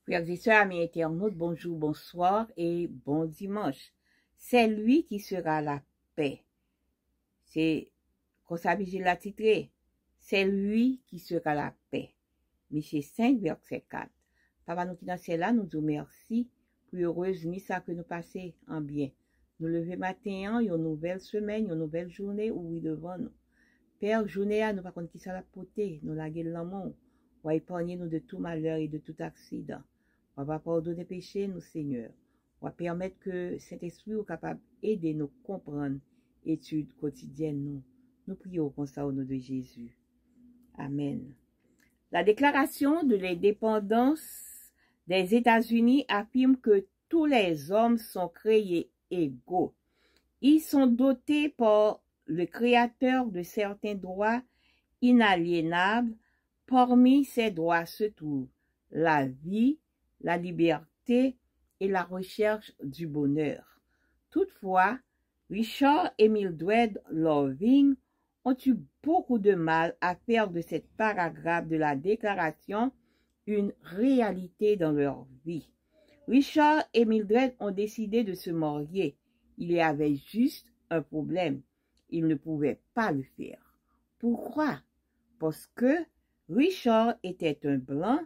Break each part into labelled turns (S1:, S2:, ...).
S1: Frères et sœurs, amis internautes, bonjour, bonsoir et bon dimanche. C'est lui qui sera la paix. C'est comme ça que je l'ai titré. C'est lui qui sera la paix. Michée 5, verset 4. Papa, nous qui dans celle-là, nous disons merci pour heureuse nuit ça que nous passons en bien. Nous lever matin, une nouvelle semaine, une nouvelle journée où oui devant nous. Père, journée à nous pas contre qui ça la poter, nous laguer l'amour. On va épargner nous de tout malheur et de tout accident. On va pardonner péché, nous, Seigneur. On va permettre que cet esprit soit capable d'aider nous comprendre l'étude quotidienne nous. Nous prions comme ça au nom de Jésus. Amen. La déclaration de l'indépendance des États-Unis affirme que tous les hommes sont créés égaux. Ils sont dotés par le Créateur de certains droits inaliénables. Parmi ces droits se trouvent la vie, la liberté et la recherche du bonheur. Toutefois, Richard et Mildred Loving ont eu beaucoup de mal à faire de cette paragraphe de la déclaration une réalité dans leur vie. Richard et Mildred ont décidé de se marier. Il y avait juste un problème. Ils ne pouvaient pas le faire. Pourquoi? Parce que Richard était un blanc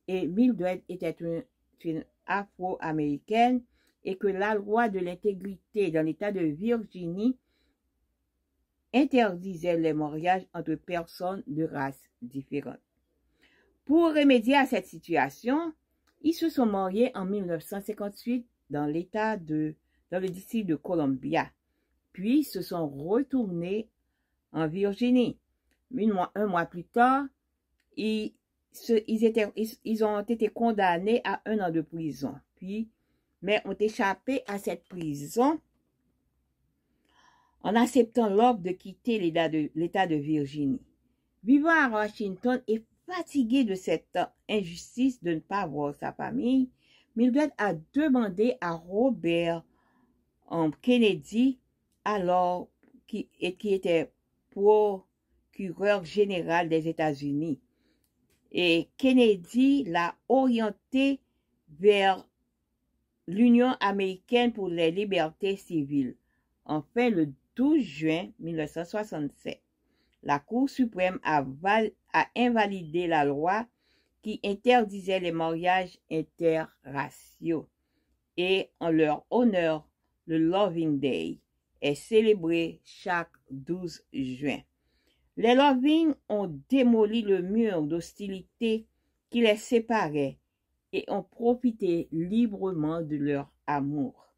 S1: et Mildred était une afro-américaine et que la loi de l'intégrité dans l'État de Virginie interdisait les mariages entre personnes de races différentes. Pour remédier à cette situation, ils se sont mariés en 1958 dans le district de Columbia, puis se sont retournés en Virginie. Un mois plus tard, ils ont été condamnés à 1 an de prison, mais ont échappé à cette prison en acceptant l'ordre de quitter l'État de Virginie. Vivant à Washington et fatigué de cette injustice de ne pas voir sa famille, Mildred a demandé à Robert Kennedy, alors qui était procureur général des États-Unis. Et Kennedy l'a orienté vers l'Union américaine pour les libertés civiles. Enfin, le 12 juin 1967, la Cour suprême a invalidé la loi qui interdisait les mariages interraciaux. Et en leur honneur, le Loving Day est célébré chaque 12 juin. Les Loving ont démoli le mur d'hostilité qui les séparait et ont profité librement de leur amour.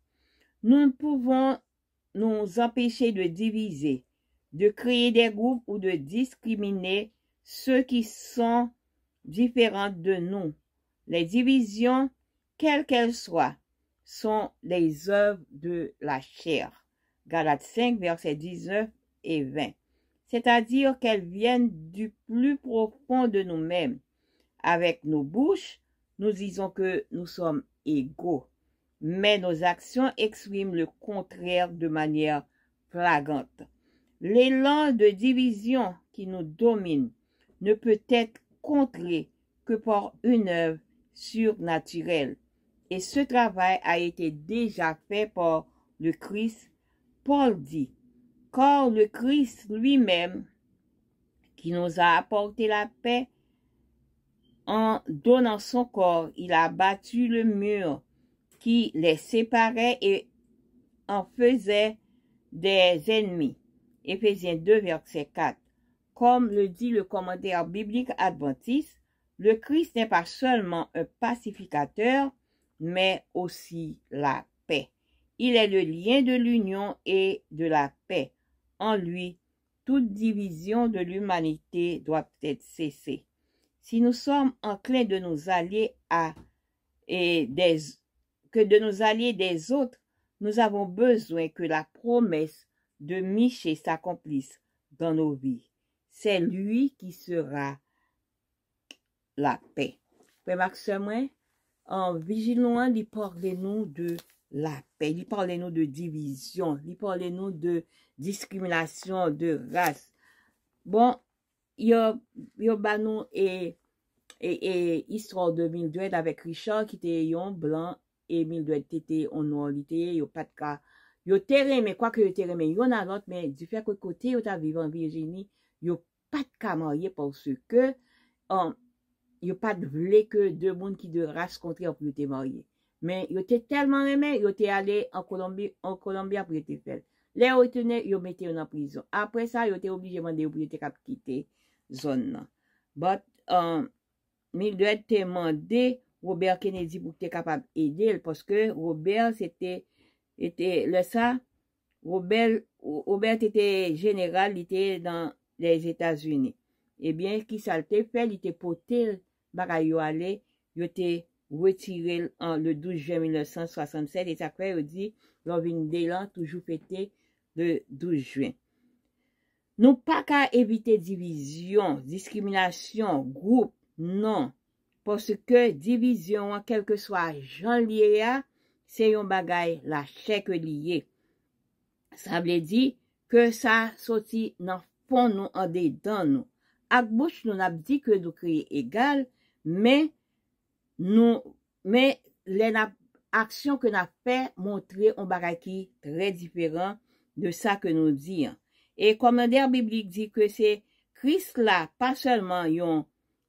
S1: Nous ne pouvons nous empêcher de diviser, de créer des groupes ou de discriminer ceux qui sont différents de nous. Les divisions, quelles qu'elles soient, sont les œuvres de la chair. Galates 5, versets 19 et 20. C'est-à-dire qu'elles viennent du plus profond de nous-mêmes. Avec nos bouches, nous disons que nous sommes égaux, mais nos actions expriment le contraire de manière flagrante. L'élan de division qui nous domine ne peut être contré que par une œuvre surnaturelle. Et ce travail a été déjà fait par le Christ. Paul dit, car le Christ lui-même, qui nous a apporté la paix, en donnant son corps, il a battu le mur qui les séparait et en faisait des ennemis. Éphésiens 2, verset 4. Comme le dit le commentaire biblique adventiste, le Christ n'est pas seulement un pacificateur, mais aussi la paix. Il est le lien de l'union et de la paix. En lui, toute division de l'humanité doit être cessée. Si nous sommes enclins de nous allier des autres, nous avons besoin que la promesse de Michée s'accomplisse dans nos vies. C'est lui qui sera la paix. Frère Maxime, en vigilant, il parle-nous de la paix, il parle-nous de division, il parle-nous de discrimination, de race. Bon, il y a nous et et histoire de Mildred avec Richard qui était yon blanc et Mildred était en noir, yo pas de cas. Yo terre mais quoi que yo terre mais yon a l'autre mais du fait que côté yo ta vivre en Virginie, yo pas de cas marié parce que yo pas de vle que deux monde qui de race contraire pour te marié. Mais yo te tellement aimé, yo te allé en Colombie pour te faire. Les retourné, yo mette en prison. Après ça, yo te obligé demander pour te cap quitter zone là. But Mildred te demandé Robert Kennedy pour te capable aider parce que Robert était le ça Robert était général, il était dans les États-Unis. Eh bien, qui ça te fait, il était porté bagay yo aller, yo te retiré le 12 juin 1967 et ça fait yo dit l'on vient toujours fêté le 12 juin. Nous pas qu'à éviter division, discrimination, groupe, non. Parce que division, quel que soit genre lié, c'est yon bagay la chèque lié. Ça veut dire que ça sorti dans fond nous en dedans nous. Ak bouche nous n'a dit que nous créer égal, mais les actions que n'a fait montrer un bagay qui très différent de ça que nous dit. Et commentaire biblique dit que c'est Christ là, pas seulement yon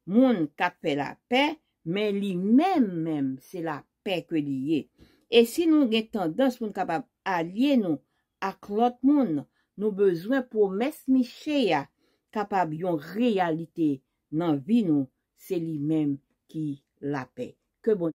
S1: moun qui fait la paix, mais lui-même c'est la paix que lié. Et si nous avons tendance pour nous capable allier nous à l'autre monde, nous besoin promesse Michel capable yon réalité dans vie nous, c'est lui-même qui la paix. Que bon